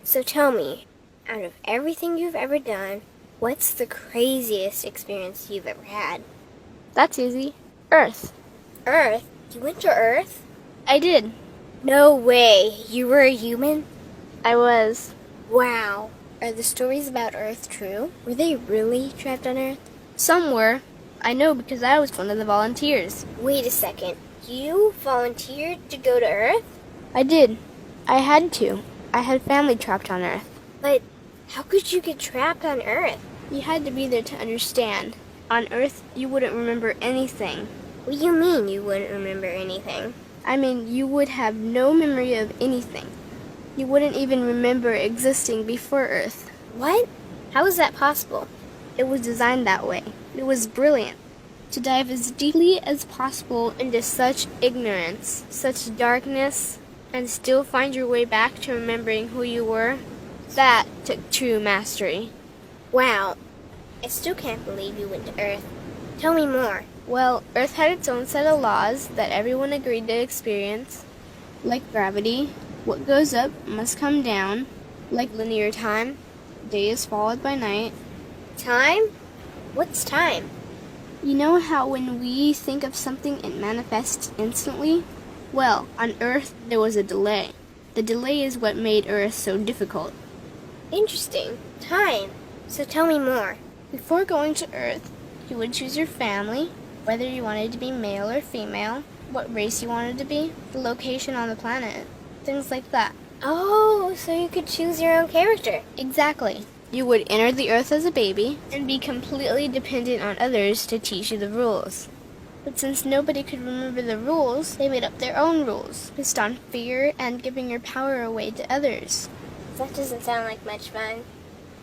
So tell me, out of everything you've ever done, what's the craziest experience you've ever had? That's easy. Earth. Earth? You went to Earth? I did. No way. You were a human? I was. Wow. Are the stories about Earth true? Were they really trapped on Earth? Some were. I know because I was one of the volunteers. Wait a second. You volunteered to go to Earth? I did. I had to. I had family trapped on Earth. But how could you get trapped on Earth? You had to be there to understand. On Earth, you wouldn't remember anything. What do you mean you wouldn't remember anything? I mean, you would have no memory of anything. You wouldn't even remember existing before Earth. What? How is that possible? It was designed that way. It was brilliant. To dive as deeply as possible into such ignorance, such darkness, and still find your way back to remembering who you were, that took true mastery. Wow. I still can't believe you went to Earth. Tell me more. Well, Earth had its own set of laws that everyone agreed to experience, like gravity. What goes up must come down, like linear time. Day is followed by night. Time? What's time? You know how when we think of something it manifests instantly? Well, on Earth there was a delay. The delay is what made Earth so difficult. Interesting. Time. So tell me more. Before going to Earth, you would choose your family, whether you wanted to be male or female, what race you wanted to be, the location on the planet, things like that. Oh, so you could choose your own character. Exactly. You would enter the Earth as a baby and be completely dependent on others to teach you the rules. But since nobody could remember the rules, they made up their own rules, based on fear and giving your power away to others. That doesn't sound like much fun.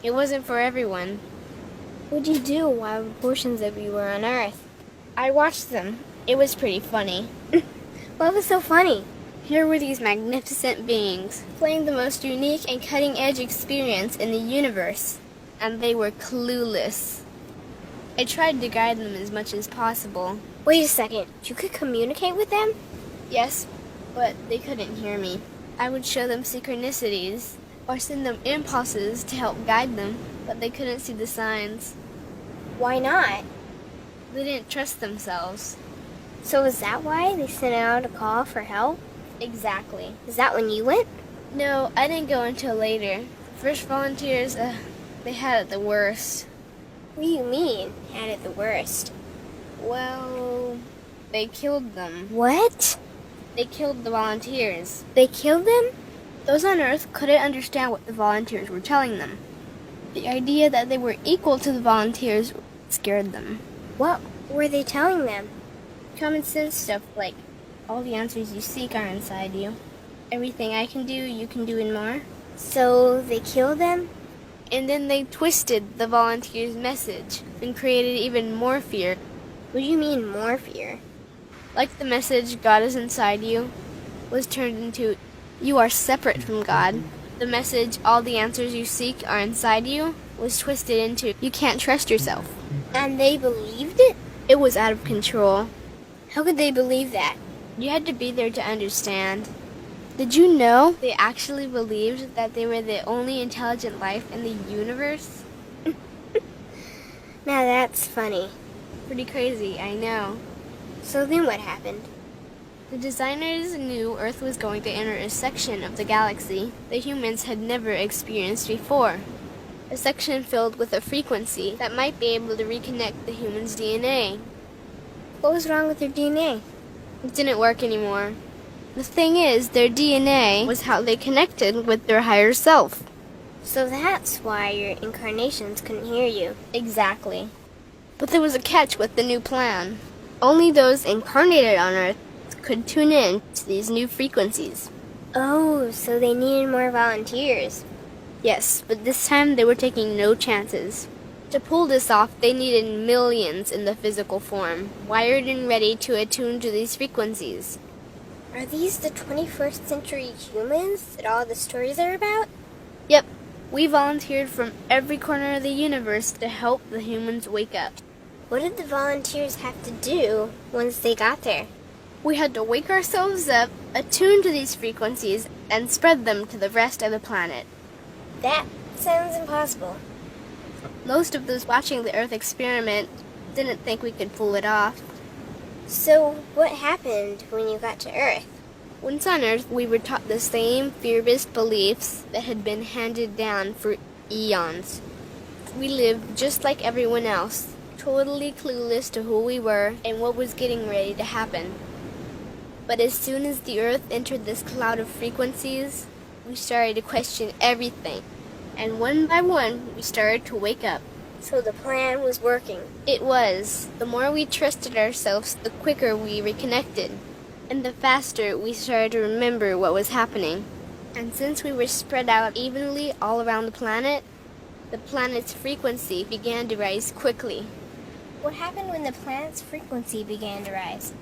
It wasn't for everyone. What did you do while portions of you were on Earth? I watched them. It was pretty funny. What was so funny? Here were these magnificent beings, playing the most unique and cutting-edge experience in the universe, and they were clueless. I tried to guide them as much as possible. Wait a second. You could communicate with them? Yes, but they couldn't hear me. I would show them synchronicities, or send them impulses to help guide them, but they couldn't see the signs. Why not? They didn't trust themselves. So is that why they sent out a call for help? Exactly. Is that when you went? No, I didn't go until later. First volunteers, they had it the worst. What do you mean, had it the worst? Well, they killed them. What? They killed the volunteers. They killed them? Those on Earth couldn't understand what the volunteers were telling them. The idea that they were equal to the volunteers scared them. What were they telling them? Common sense stuff like, all the answers you seek are inside you. Everything I can do, you can do and more. So they killed them? And then they twisted the volunteers' message and created even more fear. What do you mean more fear? Like the message, God is inside you, was turned into, you are separate from God. The message, all the answers you seek are inside you, was twisted into, you can't trust yourself. And they believed it? It was out of control. How could they believe that? You had to be there to understand. Did you know they actually believed that they were the only intelligent life in the universe? Now that's funny. Pretty crazy, I know. So then what happened? The designers knew Earth was going to enter a section of the galaxy that humans had never experienced before. A section filled with a frequency that might be able to reconnect the human's DNA. What was wrong with their DNA? It didn't work anymore. The thing is, their DNA was how they connected with their higher self. So that's why your incarnations couldn't hear you. Exactly. But there was a catch with the new plan. Only those incarnated on Earth could tune in to these new frequencies. Oh, so they needed more volunteers. Yes, but this time they were taking no chances. To pull this off, they needed millions in the physical form, wired and ready to attune to these frequencies. Are these the 21st century humans that all the stories are about? Yep, we volunteered from every corner of the universe to help the humans wake up. What did the volunteers have to do once they got there? We had to wake ourselves up, attune to these frequencies, and spread them to the rest of the planet. That sounds impossible. Most of those watching the Earth experiment didn't think we could pull it off. So, what happened when you got to Earth? Once on Earth, we were taught the same fear-based beliefs that had been handed down for eons. We lived just like everyone else, totally clueless to who we were and what was getting ready to happen. But as soon as the Earth entered this cloud of frequencies, we started to question everything. And one by one, we started to wake up. So the plan was working. It was. The more we trusted ourselves, the quicker we reconnected. And the faster we started to remember what was happening. And since we were spread out evenly all around the planet's frequency began to rise quickly. What happened when the planet's frequency began to rise?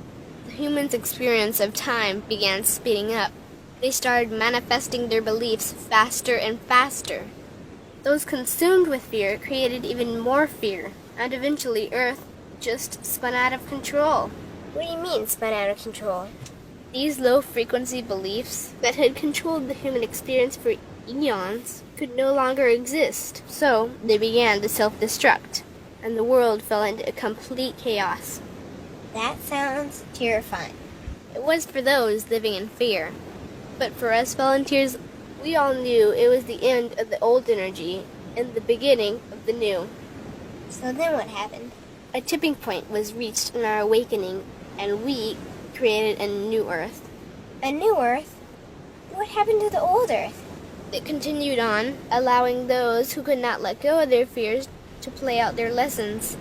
The humans' experience of time began speeding up. They started manifesting their beliefs faster and faster. Those consumed with fear created even more fear, and eventually Earth just spun out of control. What do you mean, spun out of control? These low-frequency beliefs that had controlled the human experience for eons could no longer exist, so they began to self-destruct, and the world fell into a complete chaos. That sounds terrifying. It was for those living in fear, but for us volunteers, we all knew it was the end of the old energy and the beginning of the new. So then what happened? A tipping point was reached in our awakening, and we created a new Earth. A new Earth? What happened to the old Earth? It continued on, allowing those who could not let go of their fears to play out their lessons.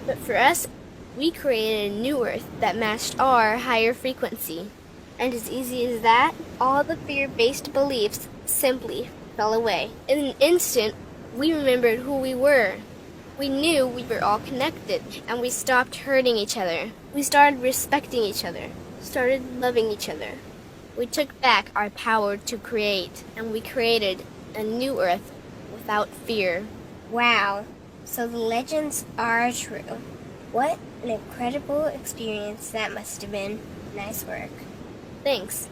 But for us, we created a new Earth that matched our higher frequency. And as easy as that, all the fear-based beliefs simply fell away. In an instant, we remembered who we were. We knew we were all connected, and we stopped hurting each other. We started respecting each other, started loving each other. We took back our power to create, and we created a new Earth without fear. Wow, so the legends are true. What an incredible experience that must have been. Nice work. Thanks.